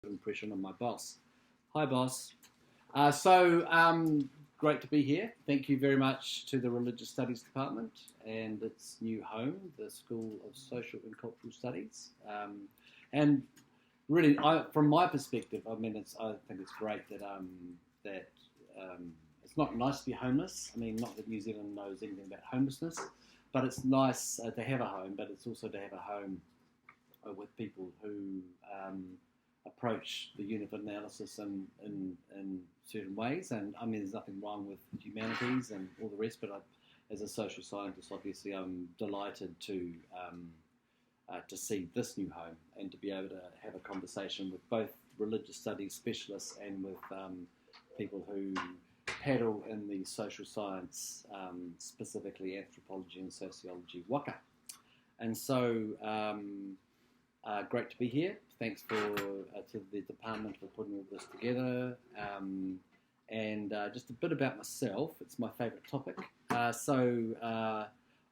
impression on my boss. Hi, boss. Great to be here. Thank you very much to the Religious Studies Department and its new home, the School of Social and Cultural Studies. And really, from my perspective, I think it's great that it's not nice to be homeless. I mean, not that New Zealand knows anything about homelessness, but it's nice to have a home. But it's also to have a home with people who approach the unit of analysis in certain ways. And I mean, there's nothing wrong with humanities and all the rest, but as a social scientist, obviously, I'm delighted to see this new home and to be able to have a conversation with both religious studies specialists and with people who paddle in the social science, specifically anthropology and sociology waka. And so, great to be here. Thanks to the department for putting all this together. And just a bit about myself. It's my favourite topic.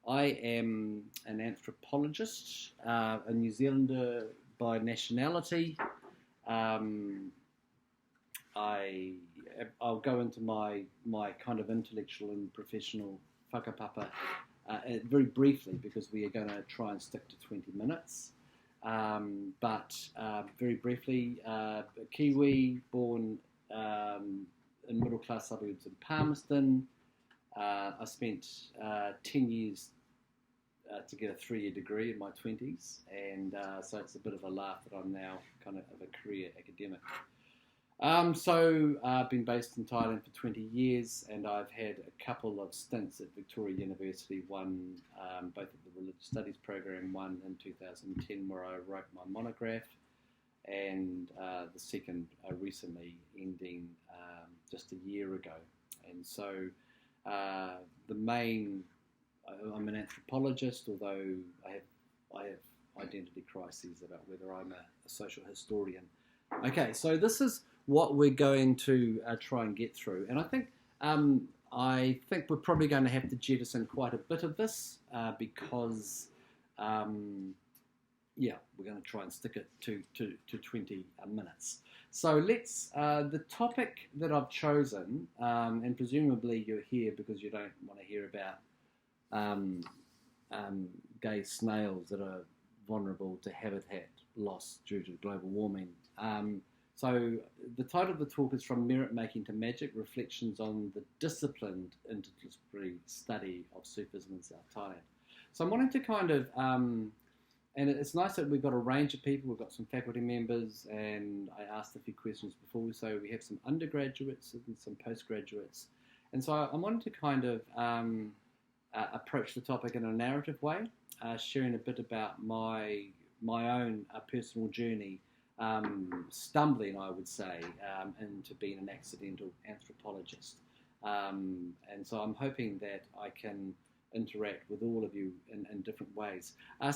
I am an anthropologist, a New Zealander by nationality. I'll go into my kind of intellectual and professional whakapapa very briefly, because we are going to try and stick to 20 minutes. But very briefly, a Kiwi, born in middle-class suburbs in Palmerston. I spent 10 years to get a 3-year degree in my 20s, and so it's a bit of a laugh that I'm now kind of a career academic. I've been based in Thailand for 20 years, and I've had a couple of stints at Victoria University, one both at the Religious Studies program, one in 2010 where I wrote my monograph, and the second recently ending just a year ago. And so I'm an anthropologist, although I have identity crises about whether I'm a social historian. Okay, so this is what we're going to try and get through, and I think we're probably going to have to jettison quite a bit of this because we're going to try and stick it to 20 minutes. So let's the topic that I've chosen, and presumably you're here because you don't want to hear about gay snails that are vulnerable to habitat loss due to global warming. So the title of the talk is From Merit Making to Magic, Reflections on the Disciplined Interdisciplinary Study of Sufism in South Thailand. So I'm wanting to kind of, and it's nice that we've got a range of people. We've got some faculty members, and I asked a few questions before, so we have some undergraduates and some postgraduates. And so I'm wanting to kind of approach the topic in a narrative way, sharing a bit about my own personal journey, stumbling, I would say, into being an accidental anthropologist. And so I'm hoping that I can interact with all of you in different ways. And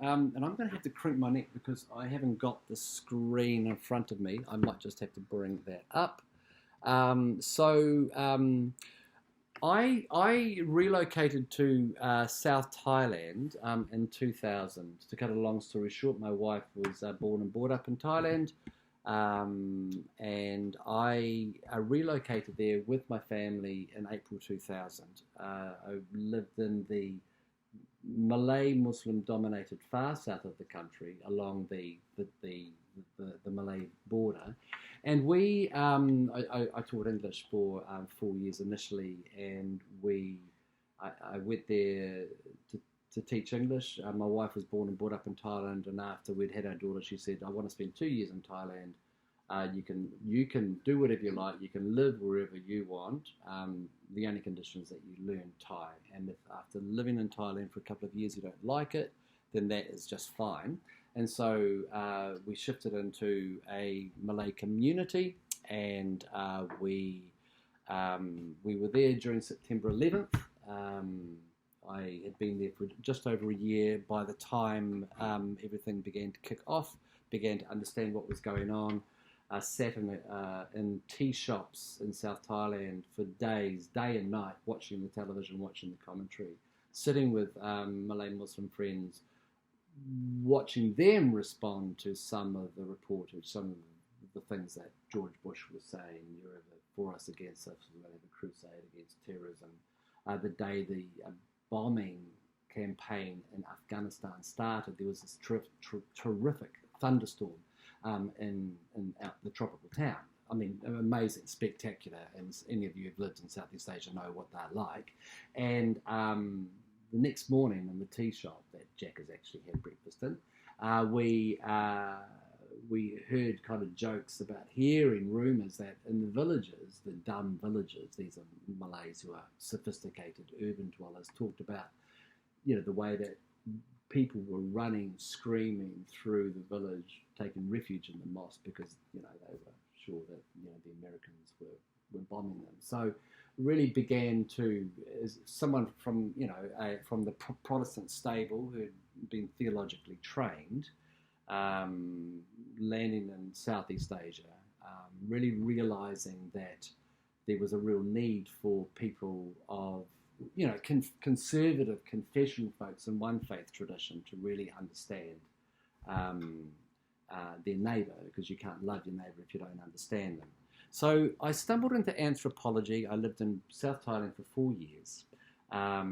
I'm going to have to crank my neck because I haven't got the screen in front of me. I might just have to bring that up. I relocated to South Thailand in 2000. To cut a long story short, my wife was born and brought up in Thailand, and I relocated there with my family in April 2000. I lived in the Malay Muslim-dominated far south of the country, along the Malay border. And I taught English for 4 years initially, and I went there to teach English. My wife was born and brought up in Thailand, and after we'd had our daughter, she said, "I want to spend 2 years in Thailand. You can do whatever you like. You can live wherever you want. The only condition is that you learn Thai. And if after living in Thailand for a couple of years you don't like it, then that is just fine." And so we shifted into a Malay community, and we were there during September 11th. I had been there for just over a year by the time everything began to kick off, began to understand what was going on. I sat in tea shops in South Thailand for days, day and night, watching the television, watching the commentary, sitting with Malay Muslim friends, watching them respond to some of the reportage, some of the things that George Bush was saying, you're ever for us against us, we're going to have a crusade against terrorism. The day the bombing campaign in Afghanistan started, there was this terrific thunderstorm in out the tropical town. I mean, amazing, spectacular, and any of you who've lived in Southeast Asia know what they're like. And the next morning in the tea shop that Jack has actually had breakfast in, we heard kind of jokes about hearing rumours that in the villages, the dumb villages, these are Malays who are sophisticated urban dwellers, talked about, you know, the way that people were running, screaming through the village, taking refuge in the mosque because, you know, they were sure that, you know, the Americans were bombing them. So really began to, as someone from, you know, from the Protestant stable who had been theologically trained, landing in Southeast Asia, really realising that there was a real need for people of, you know, conservative confession folks in one faith tradition to really understand their neighbour, because you can't love your neighbour if you don't understand them. So I stumbled into anthropology. I lived in South Thailand for 4 years. I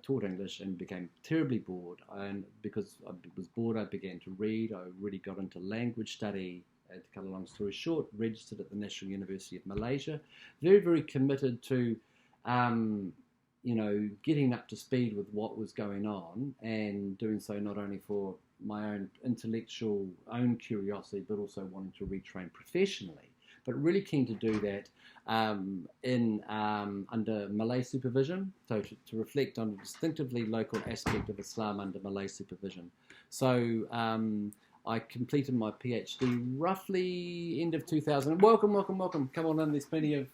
taught English and became terribly bored. And because I was bored, I began to read. I really got into language study. And to cut a long story short, registered at the National University of Malaysia. Very, very committed to, you know, getting up to speed with what was going on, and doing so not only for my own intellectual own curiosity, but also wanting to retrain professionally. But really keen to do that under Malay supervision, so to reflect on a distinctively local aspect of Islam under Malay supervision. So I completed my PhD roughly end of 2000. Welcome. Come on in, there's plenty of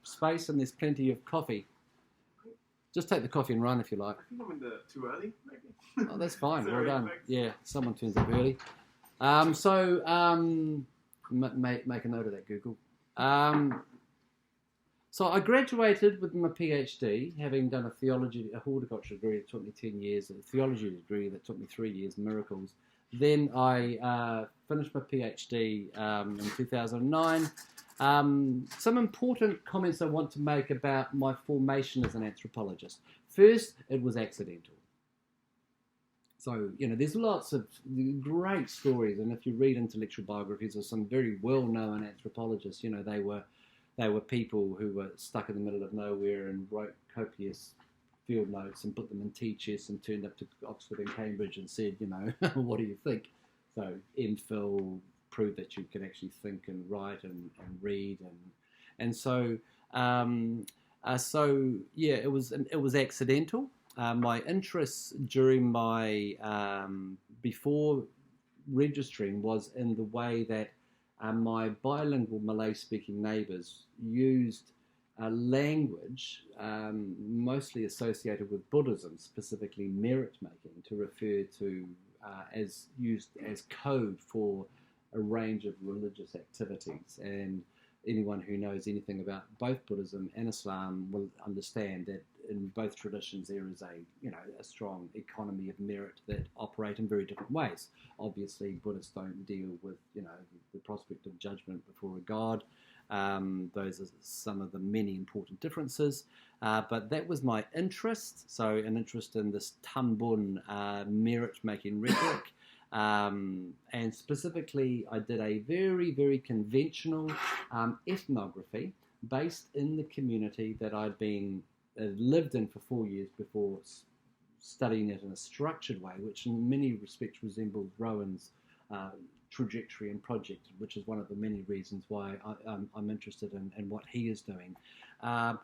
space and there's plenty of coffee. Just take the coffee and run if you like. I think I'm in the too early, maybe. Oh, that's fine. Sorry, well done. thanks. Yeah, someone turns up early. Make a note of that, Google. So I graduated with my PhD, having done a horticulture degree that took me 10 years, a theology degree that took me 3 years, miracles. Then I finished my PhD in 2009. Some important comments I want to make about my formation as an anthropologist. First, it was accidental. So, you know, there's lots of great stories, and if you read intellectual biographies of some very well-known anthropologists, you know, they were people who were stuck in the middle of nowhere and wrote copious field notes and put them in tea chests and turned up to Oxford and Cambridge and said, you know, what do you think? So MPhil proved that you can actually think and write and read, and so yeah, it was accidental. My interests during my before registering was in the way that my bilingual Malay-speaking neighbours used language mostly associated with Buddhism, specifically merit-making, to refer to as used as code for a range of religious activities. And anyone who knows anything about both Buddhism and Islam will understand that in both traditions there is a strong economy of merit that operate in very different ways. Obviously, Buddhists don't deal with the prospect of judgment before a god. Those are some of the many important differences. But that was my interest. So an interest in this Tambun merit-making rhetoric. And specifically, I did a very, very conventional ethnography based in the community that I'd lived in for 4 years before studying it in a structured way, which in many respects resembled Rowan's trajectory and project, which is one of the many reasons why I'm interested in what he is doing. And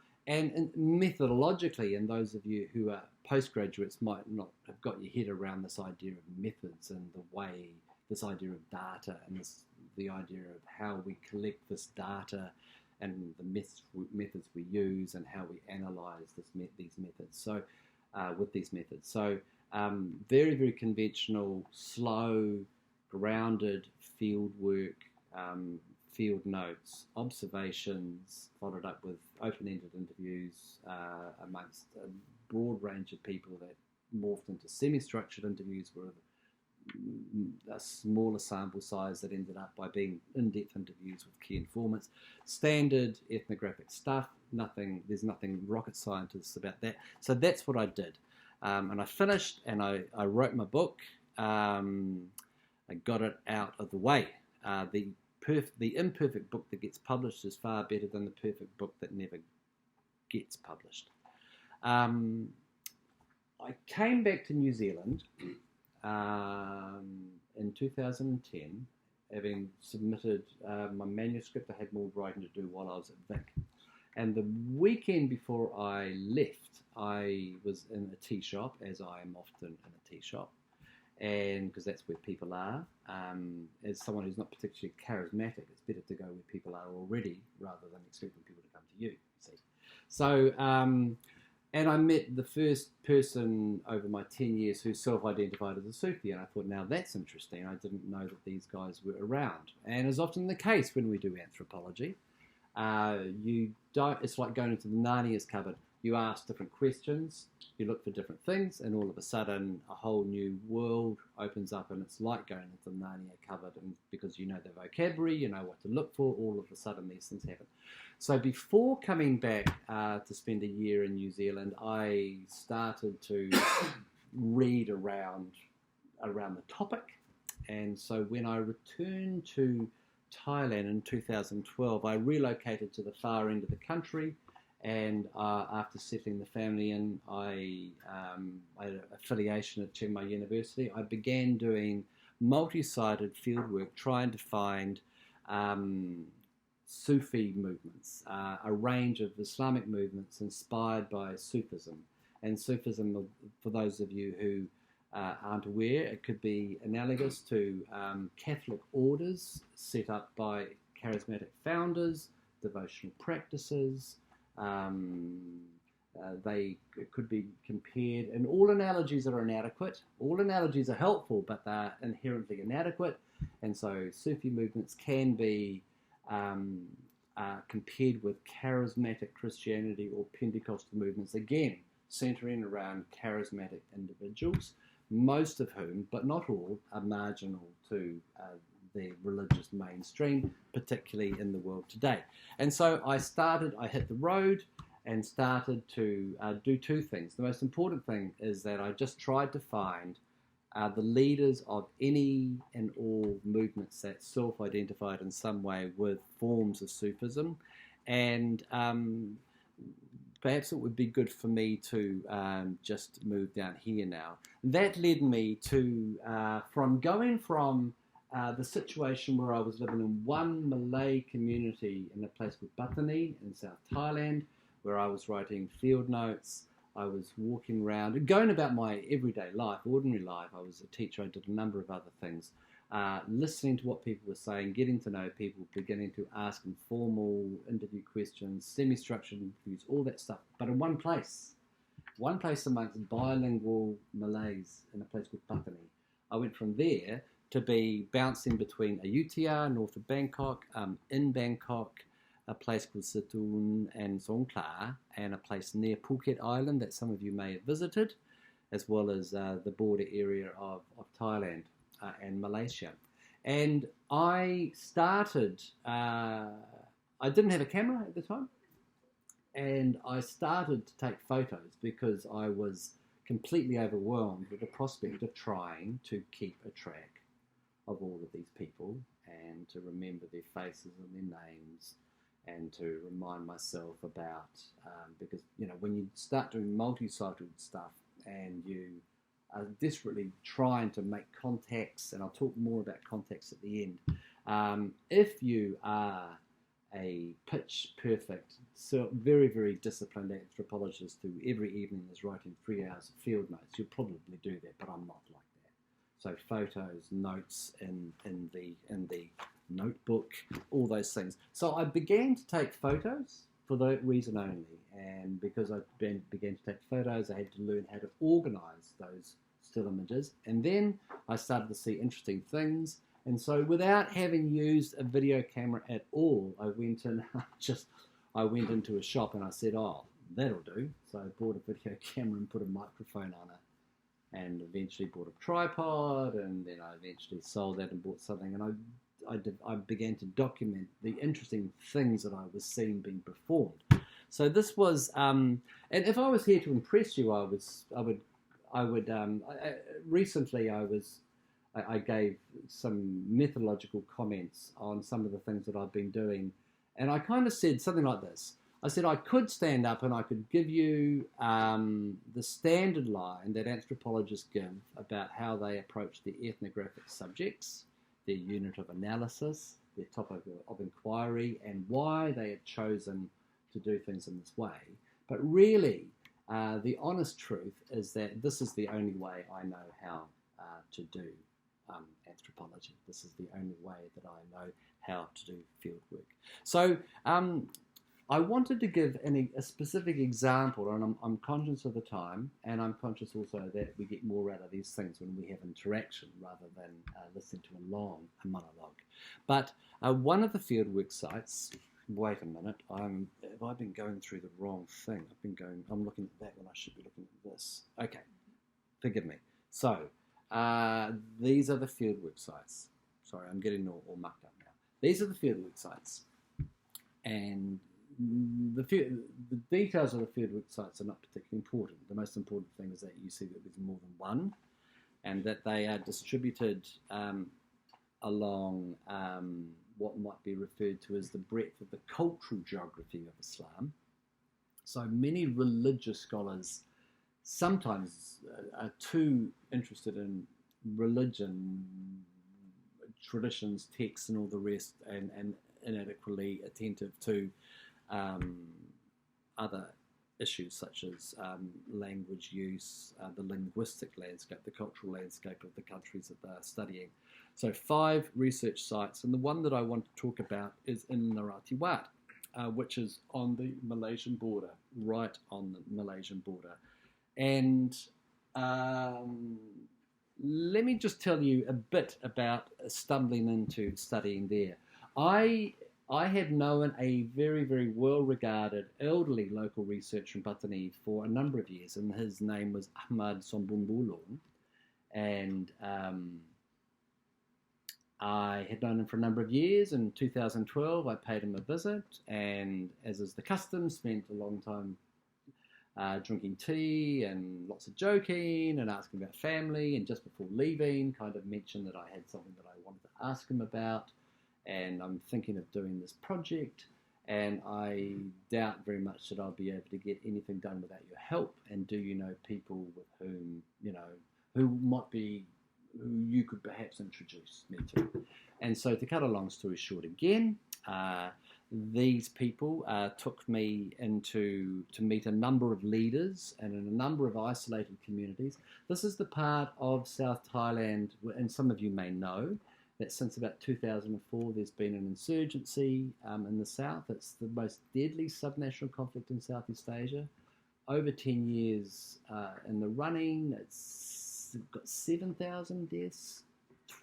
methodologically, and those of you who are postgraduates might not have got your head around this idea of methods and this idea of data and the idea of how we collect this data and the methods we use and how we analyse these methods. So, with these methods, so very, very conventional, slow, grounded field work. Field notes, observations, followed up with open-ended interviews amongst a broad range of people that morphed into semi-structured interviews with a smaller sample size that ended up by being in-depth interviews with key informants. Standard ethnographic stuff. There's nothing rocket scientists about that. So that's what I did. And I finished and I wrote my book. I got it out of the way. The imperfect book that gets published is far better than the perfect book that never gets published. I came back to New Zealand in 2010, having submitted my manuscript. I had more writing to do while I was at Vic. And the weekend before I left, I was in a tea shop, as I am often in a tea shop, and because that's where people are. As someone who's not particularly charismatic, it's better to go where people are already rather than expecting people to come to you, see. So, and I met the first person over my 10 years who self-identified as a Sufi, and I thought, now that's interesting. I didn't know that these guys were around. And as often the case when we do anthropology, you don't. It's like going into the Narnia's cupboard. You ask different questions, you look for different things, and all of a sudden a whole new world opens up, and it's like going into the Narnia cupboard, and because you know the vocabulary, you know what to look for, all of a sudden these things happen. So before coming back to spend a year in New Zealand, I started to read around the topic, and so when I returned to Thailand in 2012, I relocated to the far end of the country. And after settling the family in, I had an affiliation at Chiang Mai University. I began doing multi-sided fieldwork, trying to find Sufi movements, a range of Islamic movements inspired by Sufism. And Sufism, for those of you who aren't aware, it could be analogous to Catholic orders set up by charismatic founders, devotional practices. They could be compared, and all analogies are inadequate. All analogies are helpful, but they're inherently inadequate, and so Sufi movements can be compared with charismatic Christianity or Pentecostal movements, again, centering around charismatic individuals, most of whom, but not all, are marginal to the religious mainstream, particularly in the world today. And so I hit the road and started to do two things. The most important thing is that I just tried to find the leaders of any and all movements that self-identified in some way with forms of Sufism, and perhaps it would be good for me to just move down here now. That led me to, going from the situation where I was living in one Malay community in a place called Batani in South Thailand, where I was writing field notes, I was walking around, going about my everyday life, ordinary life. I was a teacher, I did a number of other things, listening to what people were saying, getting to know people, beginning to ask informal interview questions, semi-structured interviews, all that stuff, but in one place amongst bilingual Malays in a place called Batani. I went from there to be bouncing between Ayutthaya, north of Bangkok, in Bangkok, a place called Situn and Songkhla, and a place near Phuket Island that some of you may have visited, as well as the border area of Thailand and Malaysia. And I started, I didn't have a camera at the time, and I started to take photos because I was completely overwhelmed with the prospect of trying to keep a track of all of these people and to remember their faces and their names and to remind myself about, because, you know, when you start doing multi-sided stuff and you are desperately trying to make contacts, and I'll talk more about contacts at the end, if you are a pitch perfect, so very, very disciplined anthropologist who every evening is writing 3 hours of field notes, you'll probably do that, but I'm not like that. So photos, notes in the notebook, all those things. So I began to take photos for that reason only, and because I began to take photos, I had to learn how to organize those still images, and then I started to see interesting things. And so without having used a video camera at all, I went into a shop and I said, oh, that'll do. So I bought a video camera and put a microphone on it. and eventually bought a tripod, and then I eventually sold that and bought something, and I began to document the interesting things that I was seeing being performed. So this was, and if I was here to impress you, recently I gave some methodological comments on some of the things that I've been doing, and I kind of said something like this. I said I could stand up and I could give you the standard line that anthropologists give about how they approach their ethnographic subjects, their unit of analysis, their topic of inquiry, and why they have chosen to do things in this way. But really, the honest truth is that this is the only way I know how to do anthropology. This is the only way that I know how to do field work. So I wanted to give a specific example, and I'm conscious of the time, and I'm conscious also that we get more out of these things when we have interaction rather than listening to a monologue. But one of the fieldwork sites, wait a minute, have I been going through the wrong thing? I'm looking at that when I should be looking at this. Okay, forgive me. So these are the fieldwork sites. Sorry, I'm getting all mucked up now. These are the fieldwork sites, and the details of the fieldwork sites are not particularly important. The most important thing is that you see that there's more than one, and that they are distributed along what might be referred to as the breadth of the cultural geography of Islam. So many religious scholars sometimes are too interested in religion, traditions, texts, and all the rest, and inadequately attentive to other issues such as language use, the linguistic landscape, the cultural landscape of the countries that they're studying. So 5 research sites, and the one that I want to talk about is in Narathiwat, which is on the Malaysian border, right on the Malaysian border. And let me just tell you a bit about stumbling into studying there. I had known a very, very well-regarded elderly local researcher in Patani for a number of years, and his name was Ahmad Sombumbulong, and I had known him for a number of years. In 2012, I paid him a visit, and as is the custom, spent a long time drinking tea and lots of joking and asking about family, and just before leaving, kind of mentioned that I had something that I wanted to ask him about, and I'm thinking of doing this project, and I doubt very much that I'll be able to get anything done without your help, and do you know people with whom, who you could perhaps introduce me to? And so to cut a long story short again, these people took me to meet a number of leaders and in a number of isolated communities. This is the part of South Thailand, and some of you may know, that since about 2004 there's been an insurgency in the south. It's the most deadly subnational conflict in Southeast Asia. Over 10 years in the running, it's got 7,000 deaths,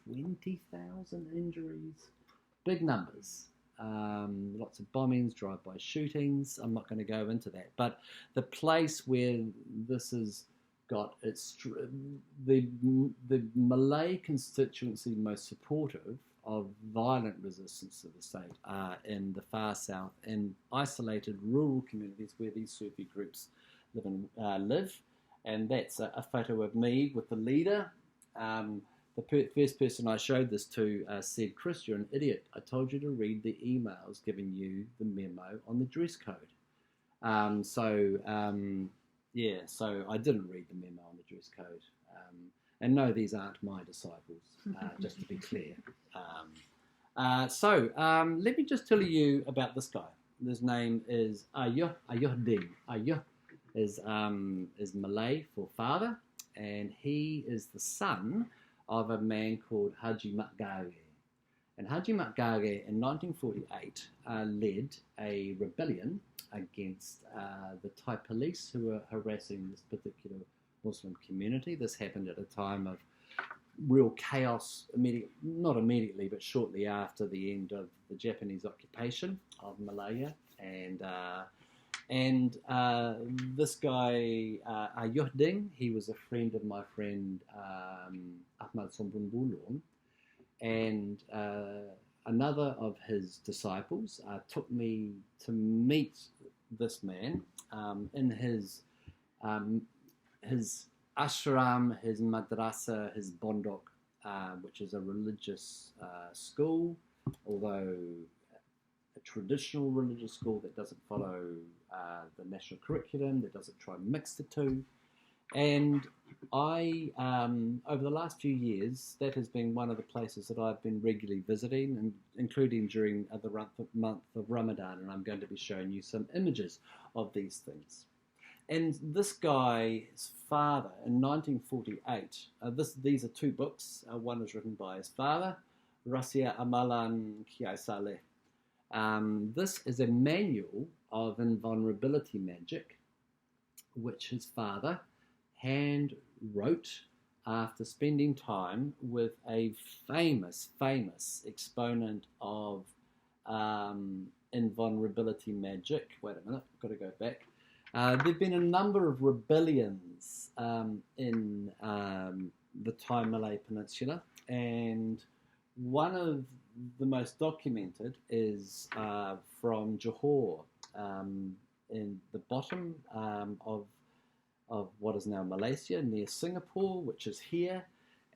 20,000 injuries, big numbers. Lots of bombings, drive-by shootings. I'm not going to go into that. But the place where this has got its the Malay constituency most supportive of violent resistance to the state are in the far south, in isolated rural communities where these Sufi groups live. And that's a photo of me with the leader. The first person I showed this to said, "Chris, you're an idiot. I told you to read the emails giving you the memo on the dress code." So I didn't read the memo on the dress code. And no, these aren't my disciples, just to be clear. Let me just tell you about this guy. His name is Ayohdin. Ayoh is Malay for father, and he is the son of a man called Haji Mat Gage. And Haji Mat Gage in 1948 led a rebellion against the Thai police who were harassing this particular Muslim community. This happened at a time of real chaos, not immediately, but shortly after the end of the Japanese occupation of Malaya. And this guy, Ayuh Ding, he was a friend of my friend Ahmad Sombun Bulon, and another of his disciples took me to meet this man in his ashram, his madrasa, his bondok, which is a religious school, although a traditional religious school that doesn't follow the national curriculum, that doesn't try and mix the two. And I, over the last few years, that has been one of the places that I've been regularly visiting, and including during the month of Ramadan, and I'm going to be showing you some images of these things. And this guy's father, in 1948, these are two books. One is written by his father, Rasia Amalan Kiai Saleh. This is a manual of invulnerability magic, which his father hand wrote after spending time with a famous exponent of invulnerability magic. Wait a minute, I've got to go back. There have been a number of rebellions in the Thai Malay Peninsula, and one of the most documented is from Johor, in the bottom of what is now Malaysia, near Singapore, which is here.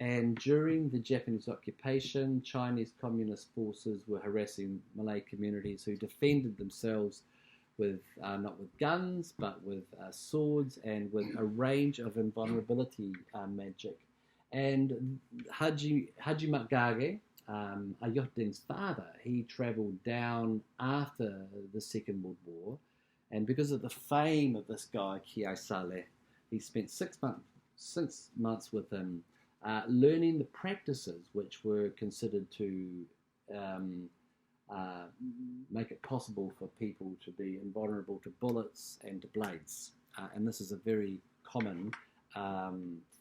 And during the Japanese occupation, Chinese communist forces were harassing Malay communities who defended themselves with not with guns, but with swords and with a range of invulnerability magic. And Haji Makgage, Ayuh Ding's father, he travelled down after the Second World War, and because of the fame of this guy, Kiai Saleh, he spent 6 months with him, learning the practices which were considered to make it possible for people to be invulnerable to bullets and to blades. And this is a very common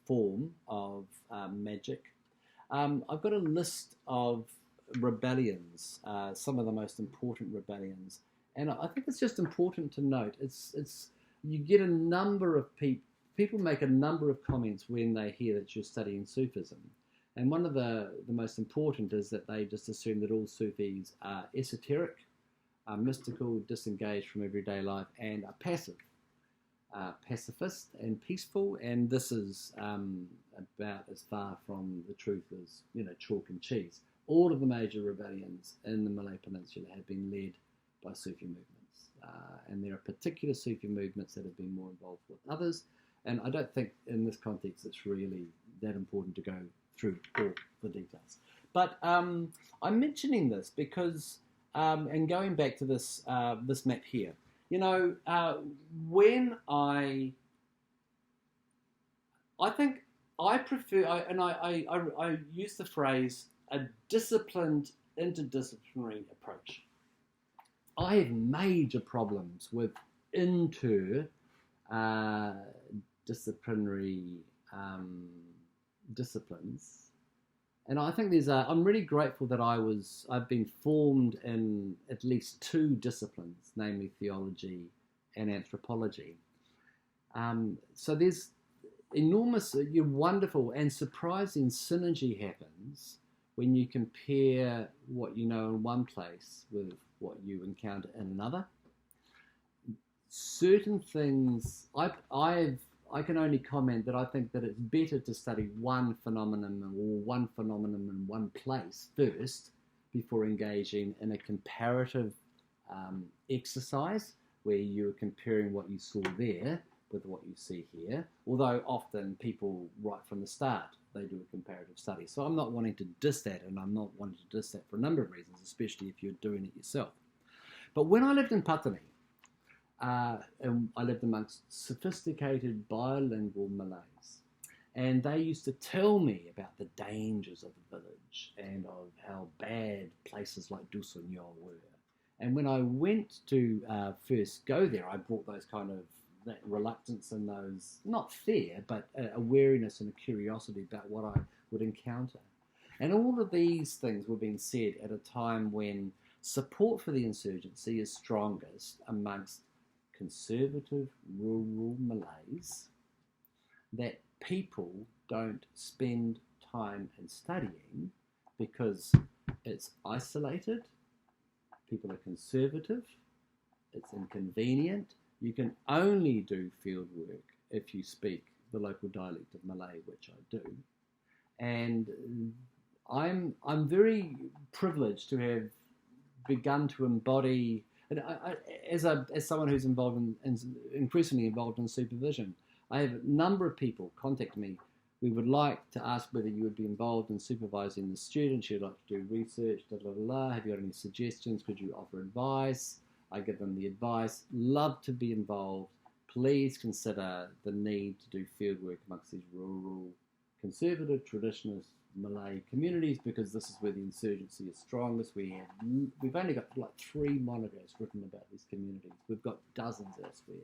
form of magic. I've got a list of rebellions, some of the most important rebellions, and I think it's just important to note. It's you get a number of people make a number of comments when they hear that you're studying Sufism, and one of the most important is that they just assume that all Sufis are esoteric, are mystical, disengaged from everyday life, and are passive. Pacifist and peaceful, and this is about as far from the truth as chalk and cheese. All of the major rebellions in the Malay Peninsula have been led by Sufi movements, and there are particular Sufi movements that have been more involved with others, and I don't think in this context it's really that important to go through all the details. But I'm mentioning this because, and going back to this this map here, when I think I prefer, I use the phrase a disciplined interdisciplinary approach. I have major problems with interdisciplinary disciplines. And I think I'm really grateful that I've been formed in at least two disciplines, namely theology and anthropology. So there's enormous, wonderful and surprising synergy happens when you compare what you know in one place with what you encounter in another. Certain things, I can only comment that I think that it's better to study one phenomenon in one place first before engaging in a comparative exercise where you're comparing what you saw there with what you see here. Although often people, right from the start, they do a comparative study. So I'm not wanting to diss that, and I'm not wanting to diss that for a number of reasons, especially if you're doing it yourself. But when I lived in Patani, and I lived amongst sophisticated bilingual Malays, and they used to tell me about the dangers of the village and of how bad places like Dusun Joll were. And when I went to first go there, I brought that reluctance and those, not fear, but a wariness and a curiosity about what I would encounter. And all of these things were being said at a time when support for the insurgency is strongest amongst conservative rural Malays that people don't spend time in studying because it's isolated, people are conservative, it's inconvenient. You can only do field work if you speak the local dialect of Malay, which I do. And I'm very privileged to have begun to embody, and as someone who's increasingly involved in supervision, I have a number of people contact me. We would like to ask whether you would be involved in supervising the students. You'd like to do research, Have you got any suggestions? Could you offer advice? I give them the advice. Love to be involved. Please consider the need to do field work amongst these rural, conservative, traditionalist Malay communities, because this is where the insurgency is strongest. We've only got like 3 monographs written about these communities. We've got dozens elsewhere.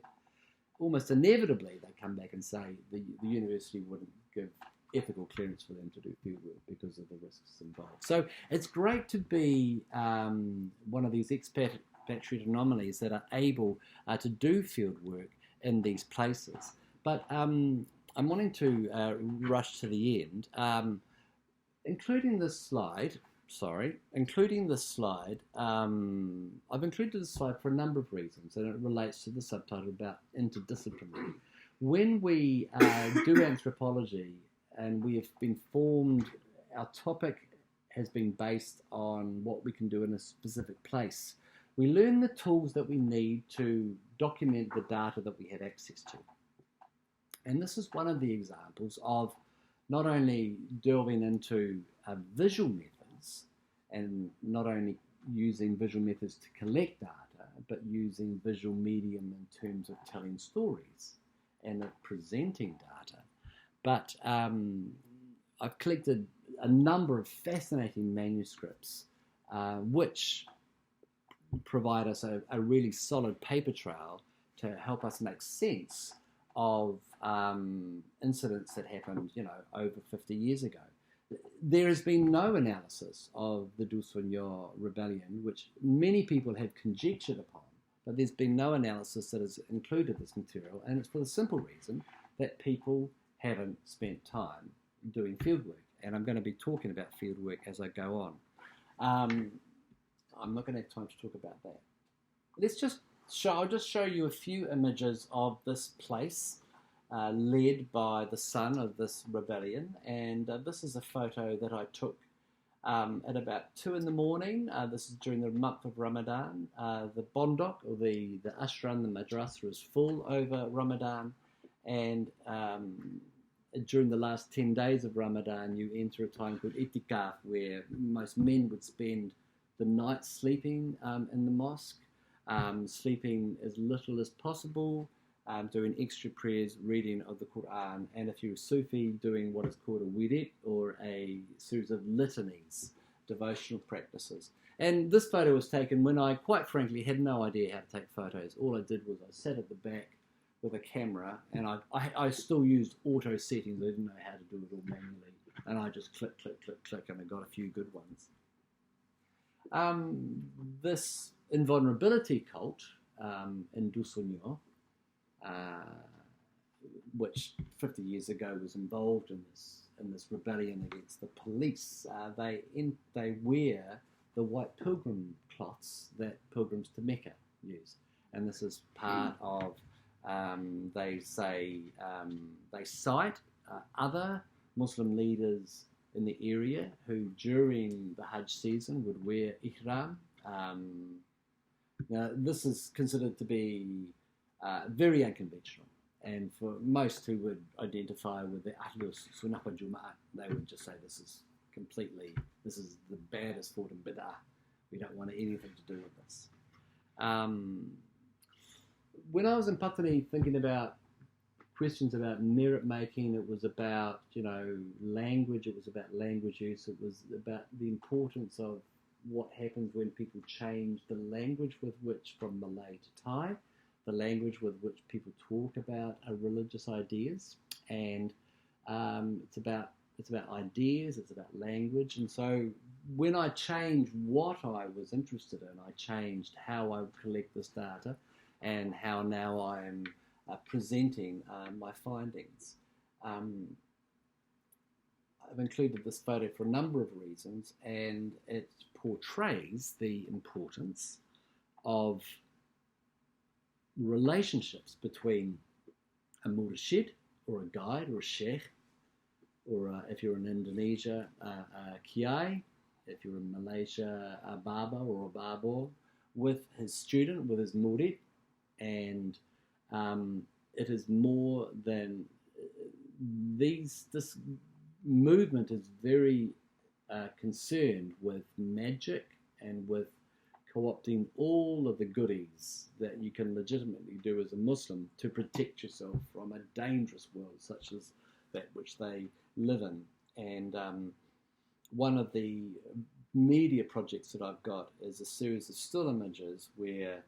Almost inevitably, they come back and say the university wouldn't give ethical clearance for them to do field work because of the risks involved. So it's great to be one of these expatriate anomalies that are able to do field work in these places. But I'm wanting to rush to the end. Including this slide, I've included this slide for a number of reasons, and it relates to the subtitle about interdisciplinary. When we do anthropology and we have been formed, our topic has been based on what we can do in a specific place. We learn the tools that we need to document the data that we have access to. And this is one of the examples of not only delving into visual methods and not only using visual methods to collect data, but using visual medium in terms of telling stories and of presenting data. But I've collected a number of fascinating manuscripts which provide us a really solid paper trail to help us make sense of incidents that happened, over 50 years ago. There has been no analysis of the Dusunyo rebellion, which many people have conjectured upon, but there's been no analysis that has included this material, and it's for the simple reason that people haven't spent time doing fieldwork. And I'm going to be talking about fieldwork as I go on. I'm not going to have time to talk about that. I'll just show you a few images of this place led by the son of this rebellion. And this is a photo that I took at about 2 in the morning. This is during the month of Ramadan. The bondok, or the ashram, the madrasa, is full over Ramadan. And during the last 10 days of Ramadan, you enter a time called itikaf, where most men would spend the night sleeping in the mosque, sleeping as little as possible, doing extra prayers, reading of the Quran, and if you're a Sufi, doing what is called a wirid, or a series of litanies, devotional practices. And this photo was taken when I, quite frankly, had no idea how to take photos. All I did was I sat at the back with a camera, and I still used auto settings. I didn't know how to do it all manually, and I just click, and I got a few good ones. This invulnerability cult in Dusunyo, which 50 years ago was involved in this rebellion against the police, they wear the white pilgrim cloths that pilgrims to Mecca use, and this is part of. They cite other Muslim leaders in the area who, during the Hajj season, would wear ihram. Now, this is considered to be very unconventional, and for most who would identify with the Ahlus Sunnah wal Jum'ah, they would just say this is the baddest form of bid'ah. We don't want anything to do with this. When I was in Patani thinking about questions about merit making, it was about, language, it was about language use, it was about the importance of what happens when people change the language with which, from Malay to Thai, the language with which people talk about religious ideas, and it's about ideas, it's about language. And so when I changed what I was interested in, I changed how I would collect this data. and how now I'm presenting my findings. I've included this photo for a number of reasons, and it portrays the importance of relationships between a mursyid, or a guide, or a sheikh, or if you're in Indonesia, a kiai, if you're in Malaysia, a baba or a babor, with his student, with his murid, and it is more than this movement is very concerned with magic and with co-opting all of the goodies that you can legitimately do as a Muslim to protect yourself from a dangerous world such as that which they live in. And one of the media projects that I've got is a series of still images where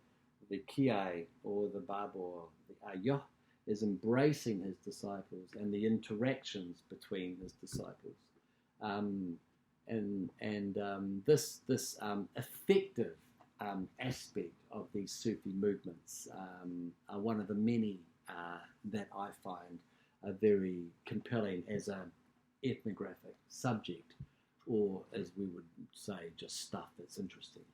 the kiai, or the babor, the ayah, is embracing his disciples and the interactions between his disciples. This effective aspect of these Sufi movements are one of the many that I find are very compelling as an ethnographic subject, or as we would say, just stuff that's interesting.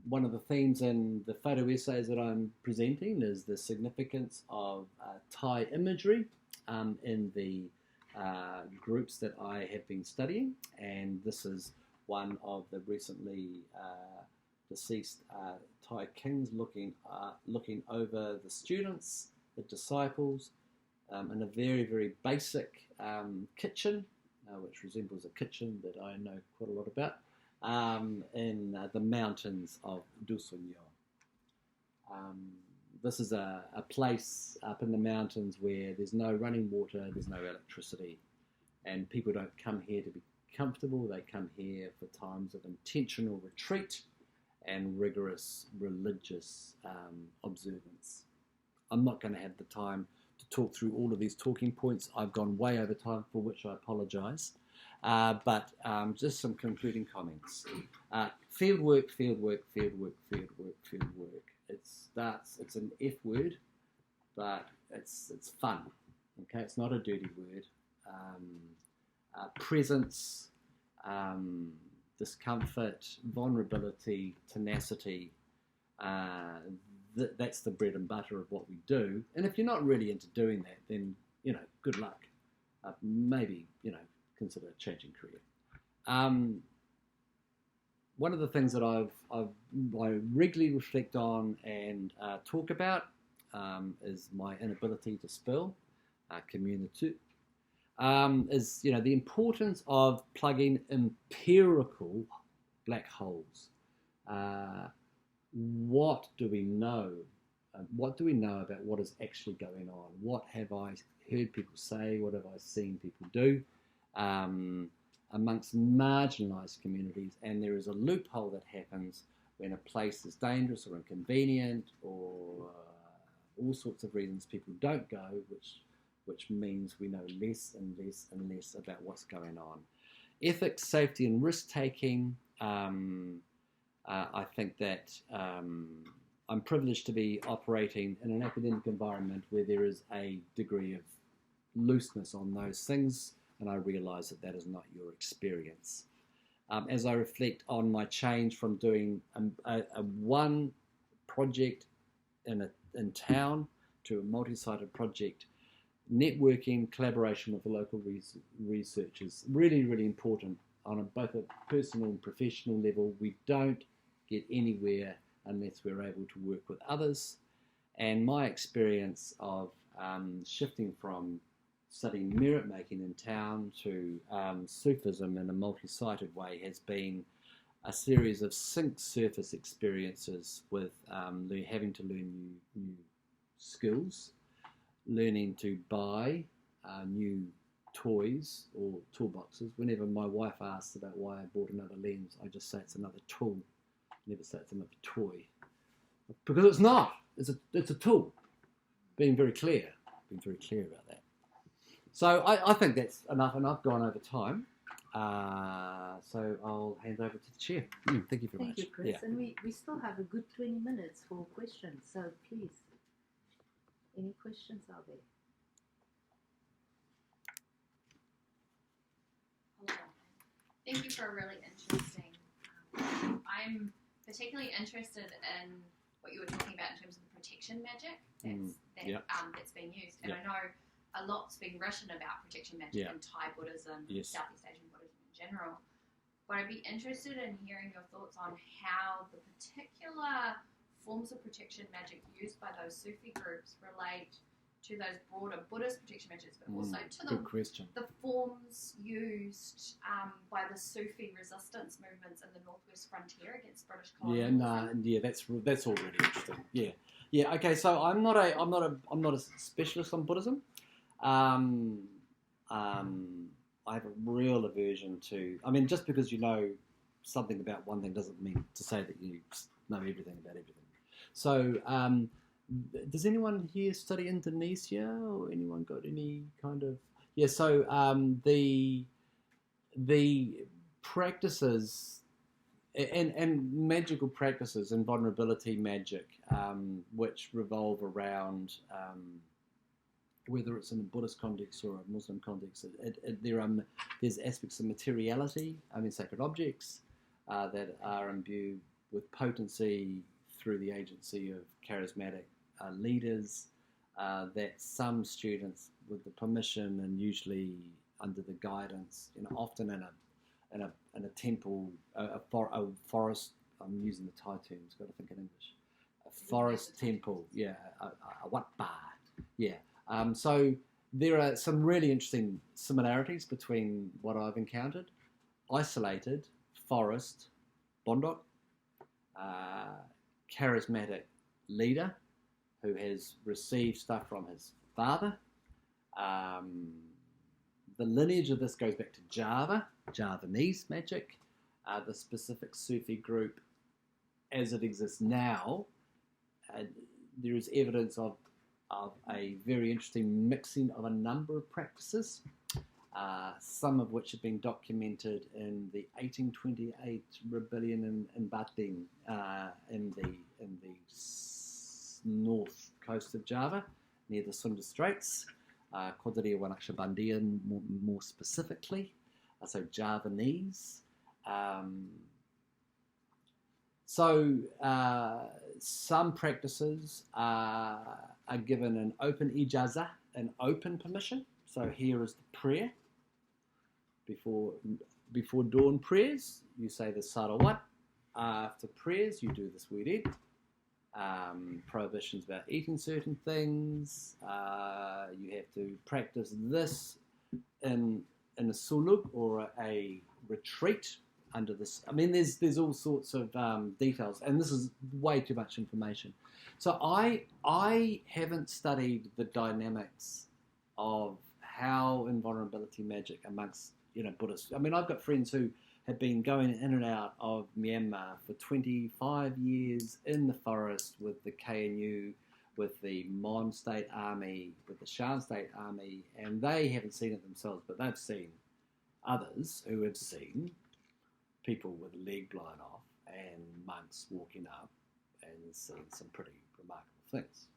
One of the themes in the photo essays that I'm presenting is the significance of Thai imagery in the groups that I have been studying, and this is one of the recently deceased Thai kings looking over the students, the disciples, in a very, very basic kitchen, which resembles a kitchen that I know quite a lot about, in the mountains of Dusun Yo. This is a place up in the mountains where there's no running water, there's no electricity, and people don't come here to be comfortable. They come here for times of intentional retreat and rigorous religious observance. I'm not going to have the time to talk through all of these talking points. I've gone way over time, for which I apologise. But just some concluding comments. Field work, field work, field work, field work, field work. It's an F word, but it's fun. Okay, it's not a dirty word. Presence, discomfort, vulnerability, tenacity. That's the bread and butter of what we do. And if you're not really into doing that, then good luck. Maybe consider changing career. One of the things that I regularly reflect on and talk about is my inability to spell, community, is the importance of plugging empirical black holes. What do we know? What do we know about what is actually going on? What have I heard people say? What have I seen people do amongst marginalised communities? And there is a loophole that happens when a place is dangerous or inconvenient, or all sorts of reasons people don't go, which means we know less and less and less about what's going on. Ethics, safety and risk-taking. I think that I'm privileged to be operating in an academic environment where there is a degree of looseness on those things, and I realise that is not your experience. As I reflect on my change from doing a one project in town to a multi-sided project, networking, collaboration with the local research is really, really important on both a personal and professional level. We don't get anywhere unless we're able to work with others. And my experience of shifting from studying merit making in town to Sufism in a multi-sided way has been a series of sink surface experiences with having to learn new skills, learning to buy new toys or toolboxes. Whenever my wife asks about why I bought another lens, I just say it's another tool. I never say it's another toy, because it's not. It's a tool. Being very clear about that. So I think that's enough, and I've gone over time. So I'll hand over to the chair. Thank you very much. Thank you, Chris. Yeah. And we still have a good 20 minutes for questions, so please, any questions out there? Hello. Thank you for a really interesting. I'm particularly interested in what you were talking about in terms of the protection magic that's being used. And I know a lot's been written about protection magic in Thai Buddhism, Southeast Asian Buddhism in general. But I'd be interested in hearing your thoughts on how the particular forms of protection magic used by those Sufi groups relate to those broader Buddhist protection magics, but also to the forms used by the Sufi resistance movements in the Northwest frontier against British colonialism. That's all really interesting. Yeah. Okay, so I'm not a specialist on Buddhism. I have a real aversion to. I mean, just because you know something about one thing doesn't mean to say that you know everything about everything. So, does anyone here study Indonesia, or anyone got any kind of? Yeah. So the practices and magical practices and vulnerability magic, which revolve around. Whether it's in a Buddhist context or a Muslim context, there's aspects of materiality, sacred objects, that are imbued with potency through the agency of charismatic leaders, that some students, with the permission and usually under the guidance, often in a temple, a forest. I'm using the Thai terms, got to think in English. A forest temple, a wat ba, so there are some really interesting similarities between what I've encountered. Isolated, forest, bondok, charismatic leader who has received stuff from his father. The lineage of this goes back to Javanese magic, the specific Sufi group as it exists now. There is evidence of a very interesting mixing of a number of practices, some of which have been documented in the 1828 rebellion in Batin, in the north coast of Java, near the Sunda Straits, Qadariyya wa Naqshbandiya more specifically, so Javanese. So some practices are given an open ijazah, an open permission. So here is the prayer. Before dawn prayers, you say the sarawat. After prayers, you do this wirid. Prohibitions about eating certain things. You have to practice this in a suluk or a retreat. Under this, there's all sorts of details, and this is way too much information. So I haven't studied the dynamics of how invulnerability magic amongst Buddhists. I've got friends who have been going in and out of Myanmar for 25 years in the forest with the KNU, with the Mon State Army, with the Shan State Army, and they haven't seen it themselves, but they've seen others who have seen people with a leg blown off and monks walking up and seeing some pretty remarkable things.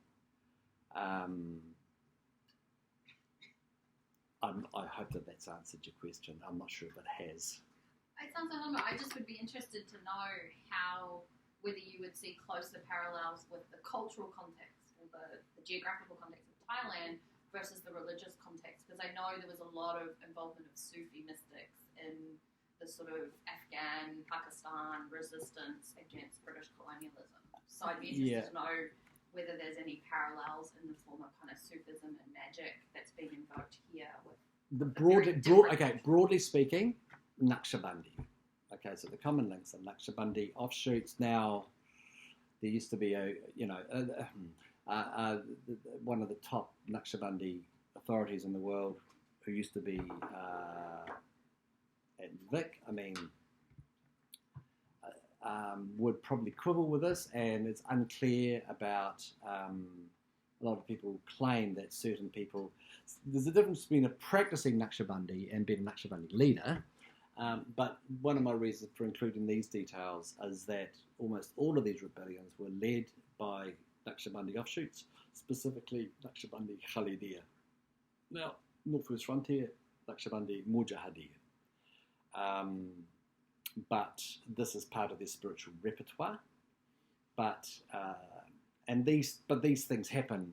I hope that's answered your question. I'm not sure if it has. It sounds like I just would be interested to know whether you would see closer parallels with the cultural context or the geographical context of Thailand versus the religious context, because I know there was a lot of involvement of Sufi mystics in the sort of Afghan, Pakistan resistance against British colonialism. So I'd be interested to know whether there's any parallels in the form of kind of Sufism and magic that's being invoked here with broadly speaking, Naqshbandi. Okay, so the common links are Naqshbandi offshoots. Now, there used to be one of the top Naqshbandi authorities in the world who used to be at Vic, would probably quibble with this, and it's unclear about a lot of people claim that certain people. There's a difference between a practicing Naqshbandi and being a Naqshbandi leader. But one of my reasons for including these details is that almost all of these rebellions were led by Naqshbandi offshoots, specifically Naqshbandi Khalidiyya. Now, Northwest Frontier, Naqshbandi Mujahideen. But this is part of their spiritual repertoire. But these things happen.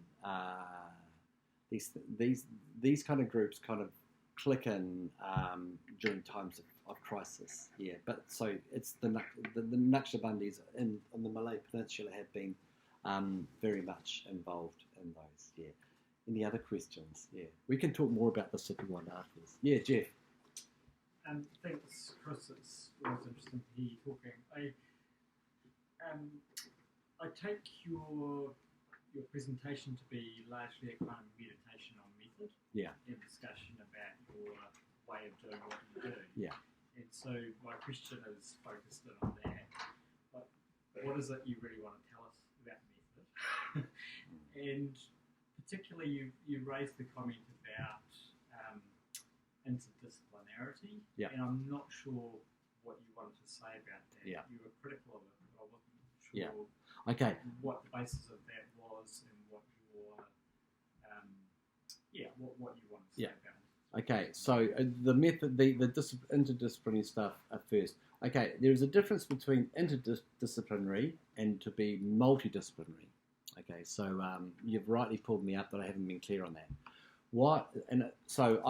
These kind of groups kind of click in during times of crisis. Yeah, but so it's the Naqshbandis on the Malay Peninsula have been very much involved in those. Yeah. Any other questions? Yeah, we can talk more about this if you want afterwards. Yeah, Jeff. Thanks, Chris. It's always interesting to hear you talking. I take your presentation to be largely a kind of meditation on method. Yeah. And discussion about your way of doing what you do. Yeah. And so my question is focused in on that. But what is it you really want to tell us about method? And particularly you raised the comment about interdisciplinarity. Yeah. And I'm not sure what you wanted to say about that. Yeah. You were critical of it, but I wasn't sure Yeah. Okay. what the basis of that was and what your what you wanted to say about it. Okay, so the method, the interdisciplinary stuff first. Okay, there is a difference between interdisciplinary and to be multidisciplinary. Okay, so you've rightly pulled me up that I haven't been clear on that.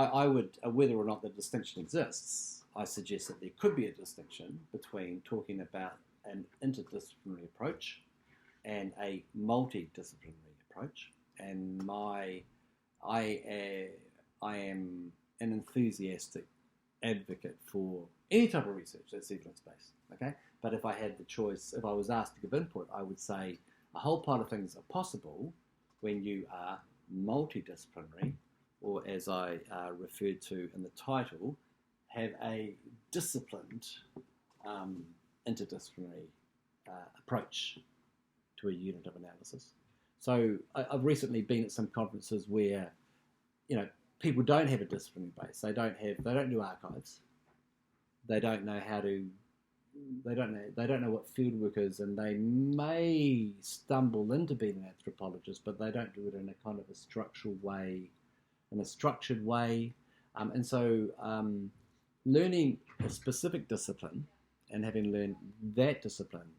I would, whether or not the distinction exists, I suggest that there could be a distinction between talking about an interdisciplinary approach and a multidisciplinary approach. And I am an enthusiastic advocate for any type of research that's evidence-based, okay? But if I had the choice, if I was asked to give input, I would say a whole pile of things are possible when you are multidisciplinary, or as I referred to in the title, have a disciplined interdisciplinary approach to a unit of analysis. So I've recently been at some conferences where, people don't have a disciplinary base. They don't do archives. They don't know what fieldwork is, and they may stumble into being an anthropologist, but they don't do it in a kind of a structured way. And so learning a specific discipline and having learned that discipline,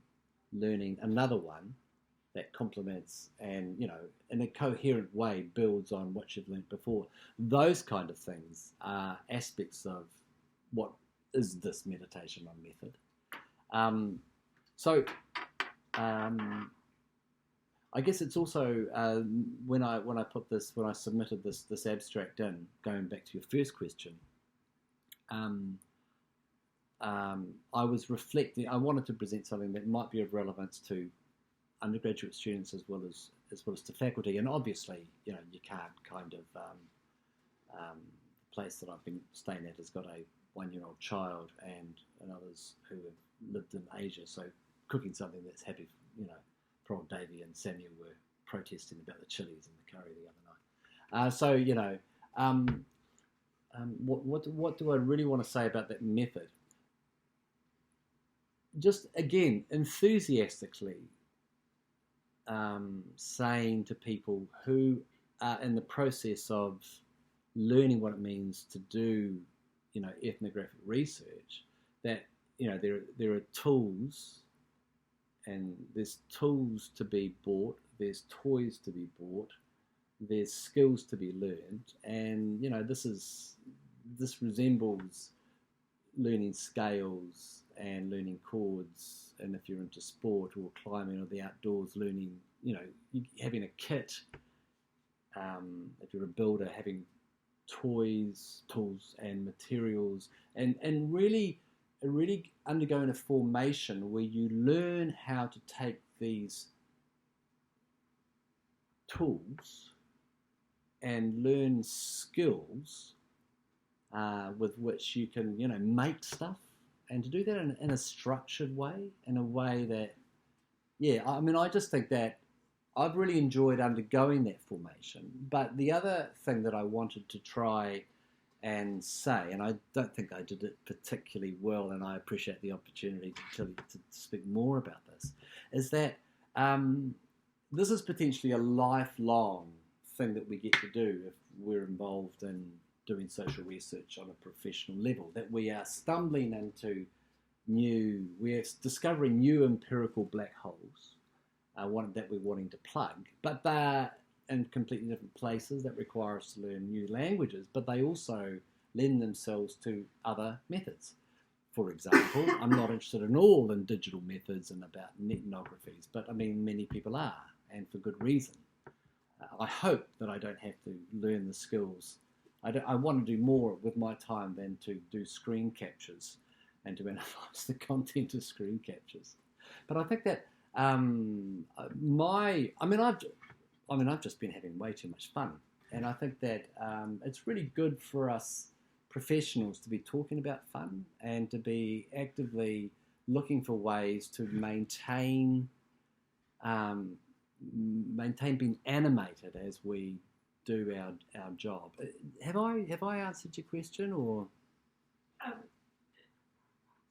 learning another one that complements and, in a coherent way builds on what you've learned before. Those kind of things are aspects of what is this meditation on method. I guess it's also when I submitted this abstract in, going back to your first question, I was reflecting. I wanted to present something that might be of relevance to undergraduate students as well as to faculty, and obviously, you can't kind of. The place that I've been staying at has got a 1-year-old child and others who have lived in Asia, so cooking something that's happy, poor old Davey and Samuel were protesting about the chilies and the curry the other night. What do I really want to say about that method? Just again, enthusiastically saying to people who are in the process of learning what it means to do, ethnographic research, that there are tools, and there's tools to be bought, there's toys to be bought, there's skills to be learned, and this resembles learning scales and learning chords, and if you're into sport or climbing or the outdoors, learning, having a kit. If you're a builder, having toys, tools, and materials, and really undergoing a formation where you learn how to take these tools and learn skills with which you can, make stuff, and to do that in a structured way, in a way that, I just think that I've really enjoyed undergoing that formation. But the other thing that I wanted to try and say, and I don't think I did it particularly well, and I appreciate the opportunity to speak more about this, is that this is potentially a lifelong thing that we get to do if we're involved in doing social research on a professional level, that we are stumbling into we're discovering new empirical black holes that we're wanting to plug, but they're in completely different places that require us to learn new languages, but they also lend themselves to other methods. For example, I'm not interested at all in digital methods and about ethnographies, but I mean, many people are, and for good reason. I hope that I don't have to learn the skills. I want to do more with my time than to do screen captures and to analyse the content of screen captures. But I think that I've just been having way too much fun, and I think that it's really good for us professionals to be talking about fun and to be actively looking for ways to maintain being animated as we do our job. Have I answered your question, or?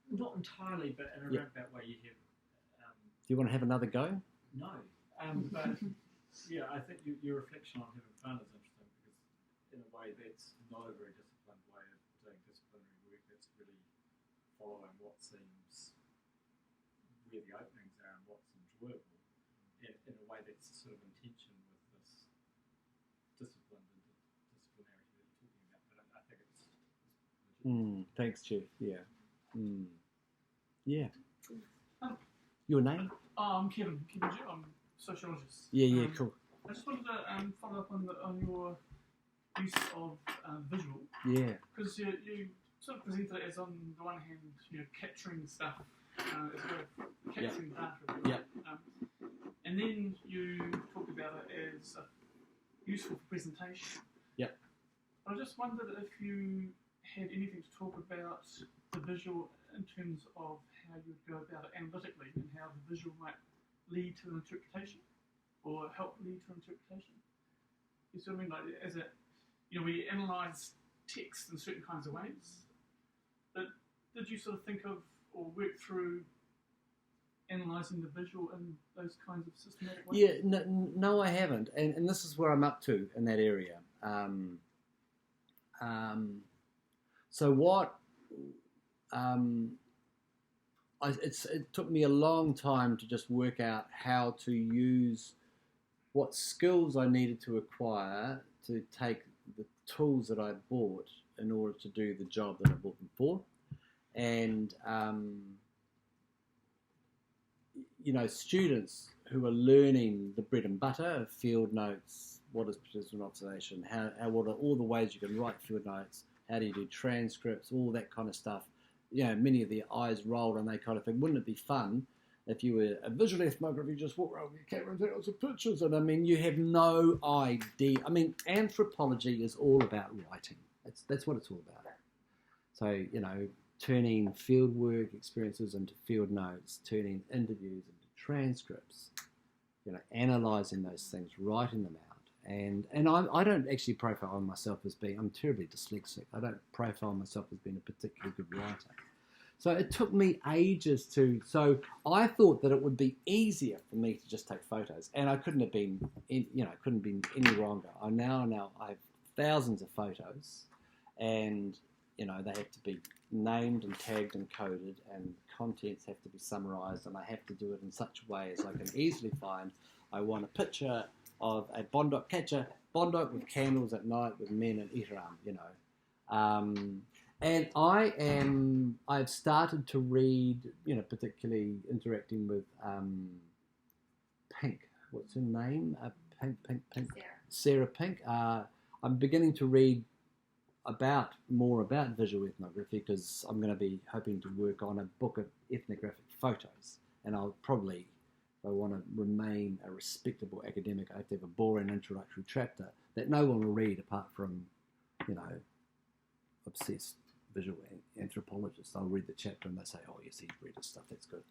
Not entirely, but in a roundabout way, you have. Do you want to have another go? No, but yeah, I think your reflection on having fun is interesting, because in a way that's not a very disciplined way of doing disciplinary work. That's really following what seems where the openings are and what seems workable. And in a way, that's sort of in tension with this disciplined interdisciplinarity that you're talking about. But I think it's Thanks, Jeff. Yeah. Yeah. Your name? I'm Kevin Joll. I'm a sociologist. Yeah, cool. I just wanted to follow up on your use of visual. Yeah. Because you sort of presented it as, on the one hand, capturing stuff as well, capturing data. Yeah. And then you talked about it as useful for presentation. Yeah. I just wondered if you had anything to talk about the visual in terms of how you would go about it analytically, and how the visual might lead to an interpretation or help lead to interpretation. You see what I mean? Like, as we analyse text in certain kinds of ways. But did you sort of think of or work through analysing the visual in those kinds of systematic ways? Yeah, no, I haven't, and this is where I'm up to in that area. So what? It took me a long time to just work out how to use what skills I needed to acquire to take the tools that I bought in order to do the job that I bought them for. And, students who are learning the bread and butter, field notes, what is participant observation, what are all the ways you can write field notes, how do you do transcripts, all that kind of stuff. Many of the eyes rolled and they kind of think, wouldn't it be fun if you were a visual ethnographer, you just walk around with your camera and take lots of pictures? And you have no idea. Anthropology is all about writing. That's what it's all about. So, turning fieldwork experiences into field notes, turning interviews into transcripts, analysing those things, writing them out. And I don't actually profile myself as being, I'm terribly dyslexic. I don't profile myself as being a particularly good writer. So it took me ages so I thought that it would be easier for me to just take photos, and I couldn't have been, couldn't have been any wronger. I have thousands of photos, and, they have to be named and tagged and coded, and contents have to be summarised, and I have to do it in such a way as I can easily find. I want a picture of a Bondok catcher, Bondok with candles at night with men in Itaram, and I've started to read, particularly interacting with Pink. What's her name? Pink. Sarah Pink. I'm beginning to read more about visual ethnography, because I'm going to be hoping to work on a book of ethnographic photos, and I'll probably, if I want to remain a respectable academic, I have to have a boring introductory chapter that no one will read apart from, obsessed visual anthropologists. I'll read the chapter and they say, oh yes, he's read his stuff, that's good.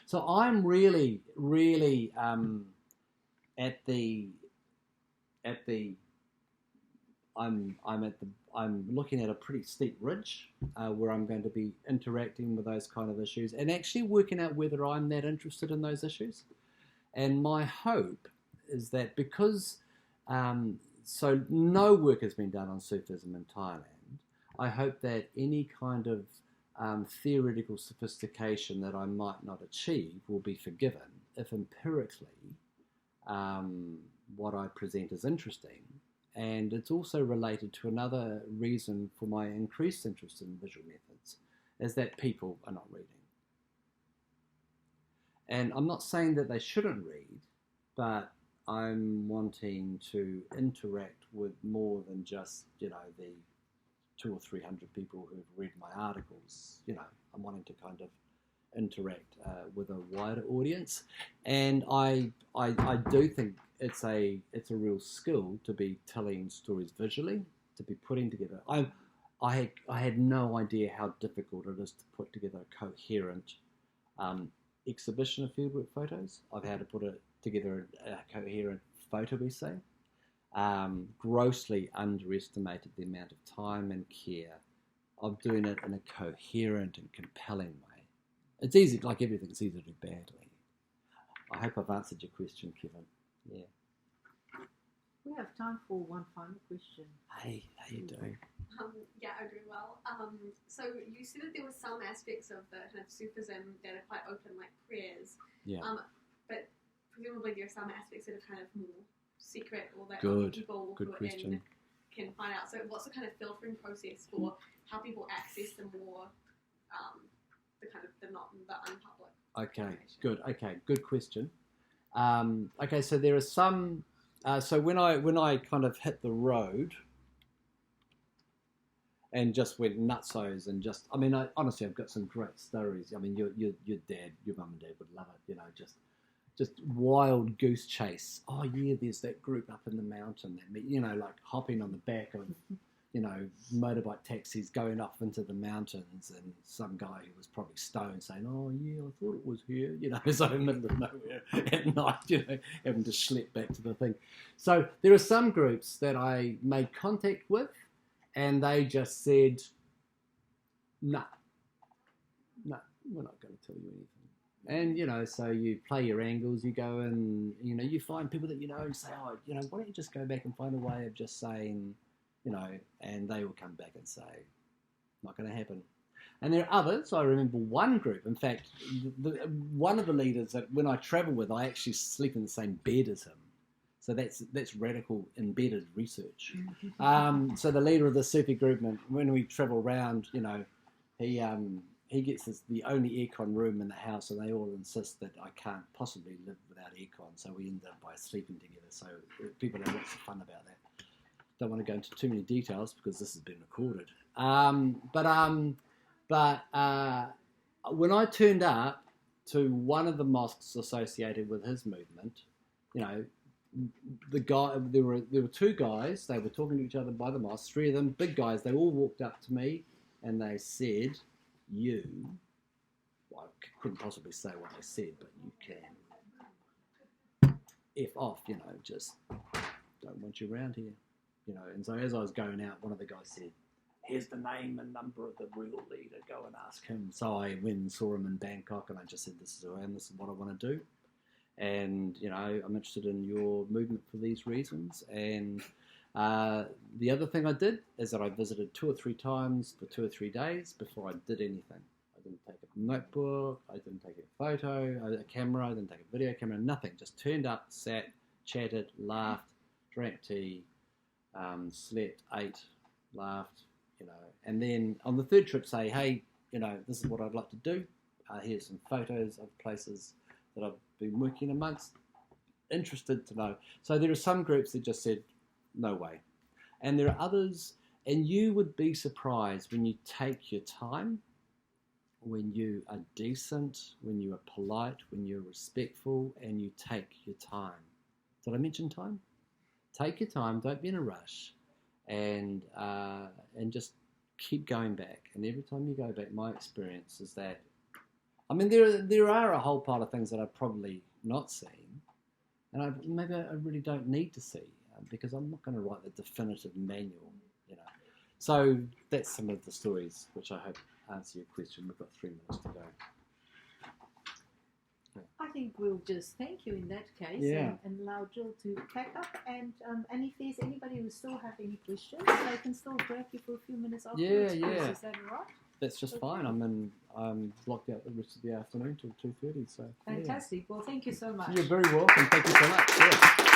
So I'm really, really I'm looking at a pretty steep ridge where I'm going to be interacting with those kind of issues and actually working out whether I'm that interested in those issues. And my hope is that because so no work has been done on Sufism in Thailand, I hope that any kind of theoretical sophistication that I might not achieve will be forgiven if empirically what I present is interesting. And it's also related to another reason for my increased interest in visual methods, is that people are not reading. And I'm not saying that they shouldn't read, but I'm wanting to interact with more than just, the 200 or 300 people who've read my articles. I'm wanting to kind of interact with a wider audience, and I do think it's a real skill to be telling stories visually, to be putting together. I had no idea how difficult it is to put together a coherent exhibition of fieldwork photos. I've had to put together a coherent photo essay. Grossly underestimated the amount of time and care of doing it in a coherent and compelling way. It's easy, like everything, it's easy to do badly. I hope I've answered your question, Kevin. Yeah. We have time for one final question. Hey, how you doing? Yeah, I'm doing well. So you said that there were some aspects of the kind of Sufism that are quite open, like prayers. Yeah. But presumably there are some aspects that are kind of more secret, or that Good. people Good who are question. in can find out. So what's the kind of filtering process for how people access the more, the unpublic? Okay, good. Okay, good question. Okay, so there are some. So when I kind of hit the road and just went nutsos and just, honestly, I've got some great stories. Your dad, your mum and dad would love it. Just wild goose chase. Oh yeah, there's that group up in the mountain that like hopping on the back of motorbike taxis going off into the mountains, and some guy who was probably stoned saying, "Oh yeah, I thought it was here," so in the middle of nowhere at night, having to schlep back to the thing. So there are some groups that I made contact with, and they just said, "No, we're not going to tell you anything." And, so you play your angles, you go and, you find people that and say, "Oh, why don't you just go back and find a way of just saying," and they will come back and say, "Not going to happen." And there are others. I remember one group, in fact, one of the leaders that when I travel with, I actually sleep in the same bed as him. So that's radical embedded research. So the leader of the Sufi group, when we travel around, he gets the only aircon room in the house, and they all insist that I can't possibly live without aircon. So we end up by sleeping together. So people have lots of fun about that. Don't want to go into too many details because this has been recorded. But when I turned up to one of the mosques associated with his movement, the guy, there were two guys. They were talking to each other by the mosque. Three of them, big guys. They all walked up to me and they said, I couldn't possibly say what they said, but you can F off, just don't want you around here, And so as I was going out, one of the guys said, "Here's the name and number of the real leader, go and ask him." So I went and saw him in Bangkok, and I just said, "This is who I am, this is what I want to do. And, I'm interested in your movement for these reasons." And the other thing I did is that I visited 2 or 3 times for 2 or 3 days before I did anything. I didn't take a notebook, I didn't take a photo, a camera, I didn't take a video camera, nothing. Just turned up, sat, chatted, laughed, drank tea, slept, ate, laughed, And then on the third trip say, "Hey, this is what I'd like to do. Here's some photos of places that I've been working amongst. Interested to know." So there are some groups that just said, "No way." And there are others, and you would be surprised when you take your time, when you are decent, when you are polite, when you're respectful, and you take your time. Did I mention time? Take your time, don't be in a rush, and just keep going back. And every time you go back, my experience is that, there are a whole pile of things that I've probably not seen, and maybe I really don't need to see. because I'm not going to write the definitive manual, you know. So that's some of the stories which I hope answer your question. We've got 3 minutes to go. I think we'll just thank you in that case and allow Joll to pack up. And if there's anybody who still have any questions, they can still grab you for a few minutes afterwards. Yeah. Is that all right? That's just fine. I'm locked out the rest of the afternoon till 2:30. So Fantastic. Well, thank you so much. You're very welcome. Thank you so much. Yes.